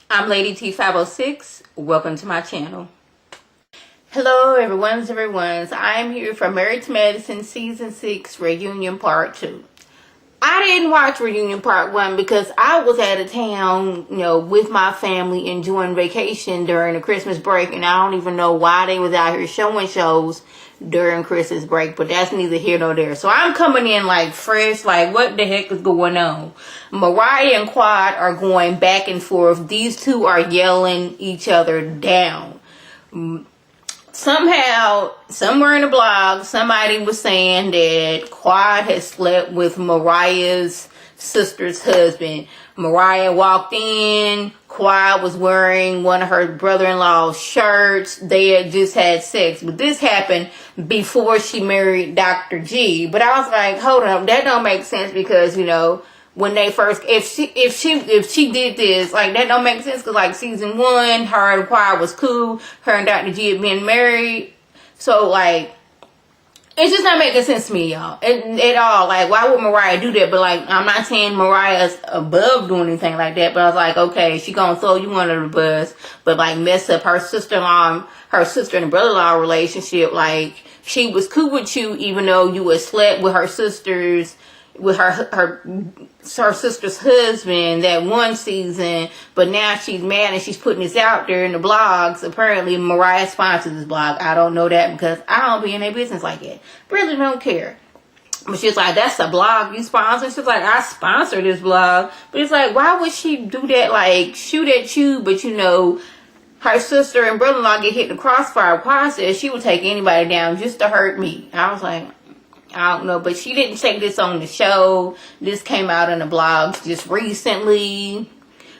I'm Lady T506. Welcome to my channel. Hello, everyone's. I'm here for Married to Medicine Season 6 Reunion Part 2. I didn't watch Reunion Part 1 because I was out of town, with my family enjoying vacation during the Christmas break, and I don't even know why they was out here showing shows during Christmas break, but that's neither here nor there. So I'm coming in like fresh, like what the heck is going on? Mariah and Quad are going back and forth. These two are yelling each other down. Somehow, somewhere in the blog, somebody was saying that Quad had slept with Mariah's sister's husband. Mariah walked in. Quad was wearing one of her brother-in-law's shirts. They had just had sex. But this happened before she married Dr. G. But I was like, hold on, that don't make sense because, when they first, if she did this, like, that don't make sense because, like, season 1, her and Quad was cool. Her and Dr. G had been married. So, like, it's just not making sense to me, y'all. At all. Like, why would Mariah do that? But, like, I'm not saying Mariah's above doing anything like that. But I was like, okay, she gonna throw you under the bus. But, like, mess up her sister-in-law, her sister and brother-in-law relationship. Like, she was cool with you even though you had slept with her sisters, with her sister's husband that one season, but now she's mad and she's putting this out there in the blogs. Apparently Mariah sponsors this blog. I don't know that because I don't be in their business like that. Really don't care. But she's like, that's a blog you sponsor? She's like, I sponsor this blog. But it's like, why would she do that? Like, shoot at you, but her sister and brother-in-law get hit in the crossfire. Quad says she would take anybody down just to hurt me. I was like, I don't know, but she didn't say this on the show. This came out in the blogs just recently.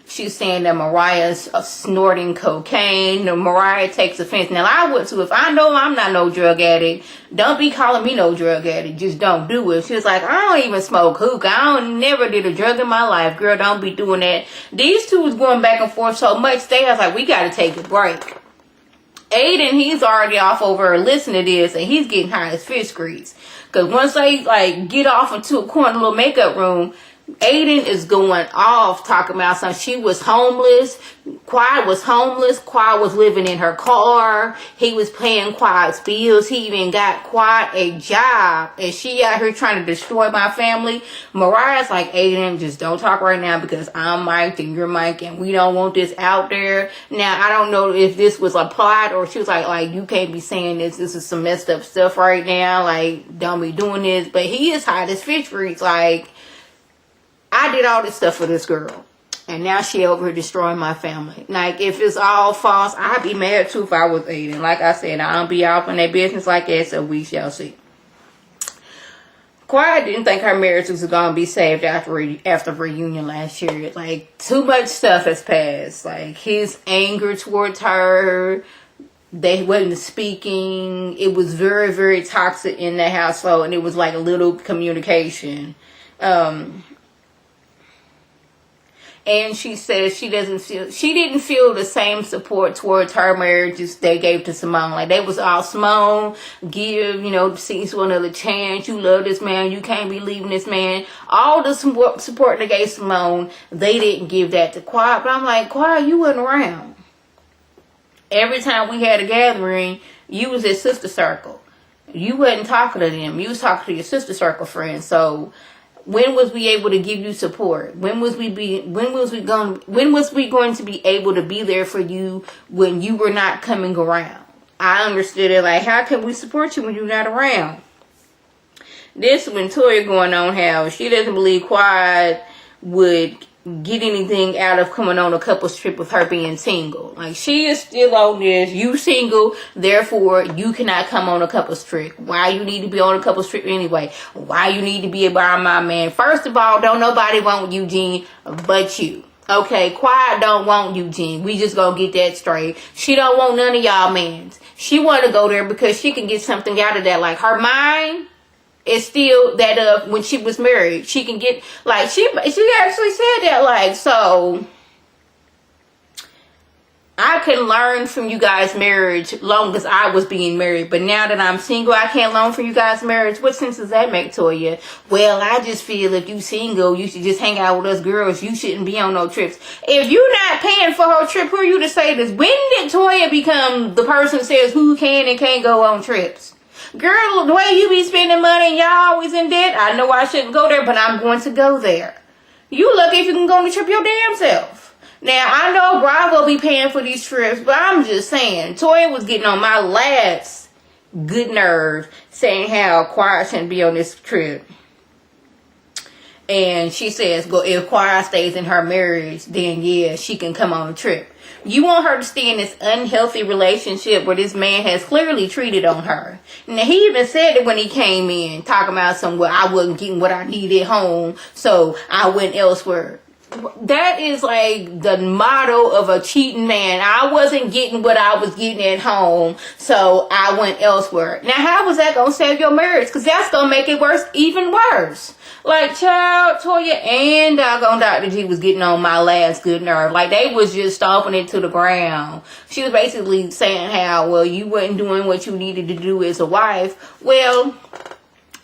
She's saying that Mariah's snorting cocaine. Mariah takes offense. Now, I would too. If I know I'm not no drug addict, don't be calling me no drug addict. Just don't do it. She was like, I don't even smoke hookah. Never did a drug in my life. Girl, don't be doing that. These two was going back and forth so much. I was like, we got to take a break. Aiden, he's already off over listening to this, and he's getting high as fish grease. Because once they, like, get off into a corner little makeup room, Aiden is going off talking about something. She was homeless. Quad was homeless. Quad was living in her car. He was paying Quad's bills. He even got Quad a job. And she out here trying to destroy my family. Mariah's like, Aiden, just don't talk right now because I'm mic'd and you're mic'd and we don't want this out there. Now, I don't know if this was applied or she was like, you can't be saying this. This is some messed up stuff right now. Like, don't be doing this. But he is hot as fish grease. Like, I did all this stuff for this girl. And now she over here destroying my family. Like, if it's all false, I'd be mad too if I was Aiden. Like I said, I don't be off in their business like that, so we shall see. Quad didn't think her marriage was going to be saved after reunion last year. Like, too much stuff has passed. Like, his anger towards her, they wasn't speaking. It was very, very toxic in the household, and it was like a little communication. And she says she didn't feel the same support towards her marriage as they gave to Simone. Like, they was all, Simone, give, seize one another chance. You love this man. You can't be leaving this man. All the support they gave Simone, they didn't give that to Quad. But I'm like, Quad, you wasn't around. Every time we had a gathering, you was at sister circle. You wasn't talking to them. You was talking to your sister circle friends. So, when was we able to give you support? When was we going to be able to be there for you when you were not coming around? I understood it. Like, how can we support you when you're not around? This when Toya going on how she doesn't believe Quad would get anything out of coming on a couple's trip with her being single. Like, she is still on this. You single, therefore you cannot come on a couple's trip. Why you need to be on a couple's trip anyway? Why you need to be around my man? First of all, don't nobody want Eugene but you. Okay, Quad don't want Eugene. We just gonna get that straight. She don't want none of y'all mans. She want to go there because she can get something out of that. Like, her mind is still that of when she was married. She can get, like, she actually said that, like, so I can learn from you guys' marriage long as I was being married. But now that I'm single, I can't learn from you guys' marriage. What sense does that make, Toya? Well, I just feel if you single, you should just hang out with us girls. You shouldn't be on no trips. If you're not paying for her trip, who are you to say this? When did Toya become the person who says who can and can't go on trips? Girl, the way you be spending money and y'all always in debt, I know I shouldn't go there, but I'm going to go there. You lucky if you can go on the trip your damn self. Now, I know Bravo be paying for these trips, but I'm just saying, Toya was getting on my last good nerve saying how Quiet shouldn't be on this trip. And she says, well, if Quiet stays in her marriage, then yeah, she can come on a trip. You want her to stay in this unhealthy relationship where this man has clearly treated on her. Now, he even said it when he came in, talking about well, I wasn't getting what I needed at home, so I went elsewhere. That is like the motto of a cheating man. I wasn't getting what I was getting at home, so I went elsewhere. Now, how was that going to save your marriage? Because that's going to make it worse, even worse. Like, child, Toya and doggone Dr. G was getting on my last good nerve. Like, they was just stomping it to the ground. She was basically saying how, well, you weren't doing what you needed to do as a wife. Well,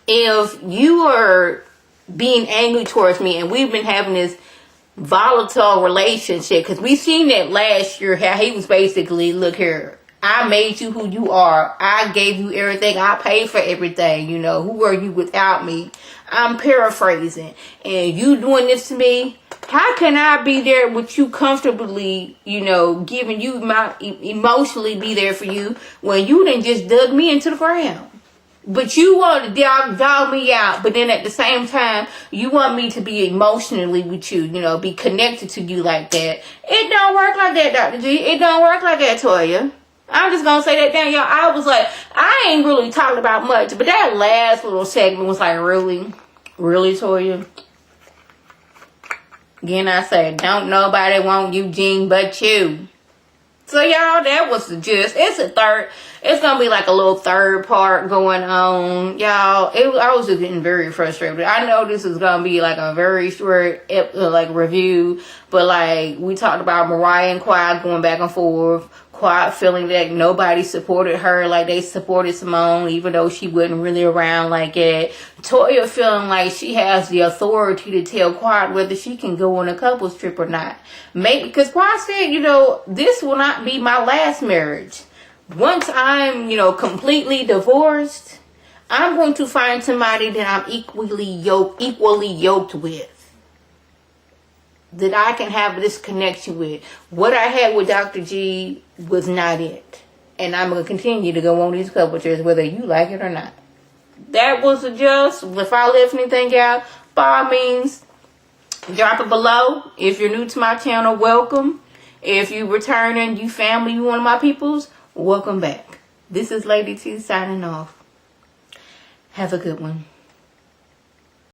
if you are being angry towards me and we've been having this volatile relationship, because we seen that last year, how he was basically, look here, I made you who you are, I gave you everything, I paid for everything, you know, who are you without me? I'm paraphrasing, and you doing this to me, how can I be there with you comfortably, you know, giving you my emotionally be there for you when you done just dug me into the ground? But you want to dog me out, but then at the same time, you want me to be emotionally with you, you know, be connected to you like that. It don't work like that, Dr. G. It don't work like that, Toya. I'm just going to say that down, y'all. I was like, I ain't really talking about much, but that last little segment was like, really, Toya? Again, I say, don't nobody want Eugene but you. So, y'all, that was the gist. It's going to be like a little third part going on. Y'all, I was just getting very frustrated. I know this is going to be like a very short, review. But, like, we talked about Mariah and Quiet going back and forth. Quiet feeling that nobody supported her like they supported Simone, even though she wasn't really around like that. Toya feeling like she has the authority to tell Quiet whether she can go on a couples trip or not. Maybe, because Quiet said, you know, this will not be my last marriage. Once I'm, you know, completely divorced, I'm going to find somebody that I'm equally yoked with. That I can have this connection with. What I had with Dr. G was not it. And I'm going to continue to go on these couple trips whether you like it or not. That was a just. If I left anything out, by all means, drop it below. If you're new to my channel, welcome. If you returning, you family, you one of my peoples, welcome back. This is Lady T signing off. Have a good one.